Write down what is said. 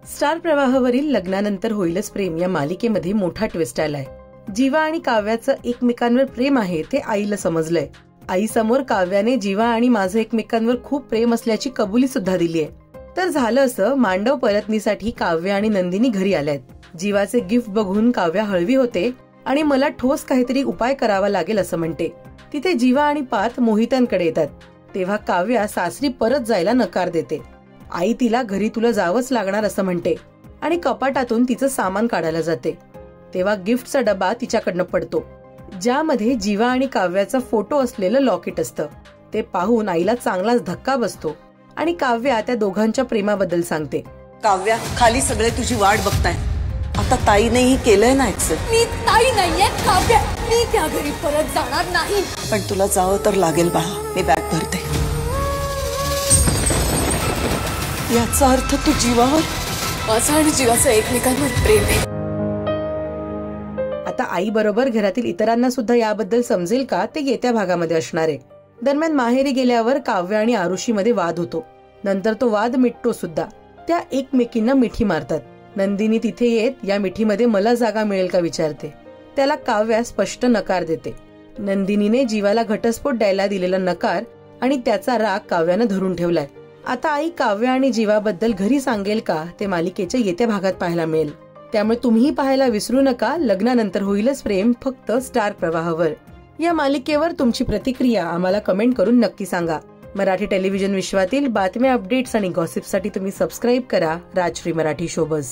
Star प्रवाहावरील लग्नानंतर होईलच प्रेम या मालिकेमध्ये मोठा ट्विस्ट आलाय। जीवा आणि काव्याचं एकमेकांवर प्रेम आहे ते आईला समजलंय। आई समोर काव्याने जीवा आणि माझं एकमेकांवर खूप प्रेम असल्याची कबुली सुद्धा दिली आहे। तर झालं असं, मांडव परतनीसाठी काव्य आणि नंदिनी घरी आल्यात। जीवाचे गिफ्ट बघून काव्या हळवी होते आणि मला ठोस काहीतरी उपाय करावा लागेल असं म्हणते। तिथे जीवा आणि पार्थ मोहितांकडे येतात, तेव्हा काव्या सासरी परत जायला नकार देते। आई तिला घरी तुला जावंच लागणार असं म्हणते आणि कपाटातून तिचं सामान काढायला जाते। तेव्हा गिफ्टचा डबा तिच्याकडनं पडतो, ज्यामध्ये जीवा आणि काव्याचा फोटो असलेलं लॉकेट असतं। ते पाहून आईला चांगलाच धक्का बसतो आणि काव्या त्या दोघांच्या प्रेमाबद्दल सांगते। काव्या, खाली सगळे तुझी वाट बघताय। आता ताईनेही केलंय ना ऍक्सेप्ट। मी ताई नाहीये काव्या, मी त्या घरी परत जाणार नाही। पण तुला जावं तर लागेल बाळा, मी बॅग भरते। याचा अर्थ तू जीवावर? माझं आणि जीवाचं एकमेकांवर प्रेम आहे। आता आई बरोबर घरातील इतरांना सुद्धा याबद्दल समजेल का ते येत्या भागामध्ये असणार आहे। दरम्यान माहेरी गेल्यावर काव्य आणि आरुषी मध्ये वाद होतो, नंतर तो वाद मिटतो सुद्धा। त्या एकमेकींना मिठी मारतात। नंदिनी तिथे येत या मिठीमध्ये मला जागा मिळेल का विचारते, त्याला काव्या स्पष्ट नकार देते। नंदिनीने जीवाला घटस्फोट द्यायला दिलेला नकार आणि त्याचा राग काव्यानं धरून ठेवलाय। आता आई काव्य आणि जीवाबद्दल घरी सांगेल का ते मालिकेच्या येत्या भागात पाहायला मिळेल। त्यामुळे तुम्हीही पाहायला विसरू नका लग्नानंतर होईलच प्रेम, फक्त स्टार प्रवाहावर। या मालिकेवर तुमची प्रतिक्रिया आम्हाला कमेंट करून नक्की सांगा। मराठी टेलिव्हिजन विश्वातील बातम्या, अपडेट्स आणि गॉसिपसाठी तुम्ही सबस्क्राईब करा राजश्री मराठी शोबज।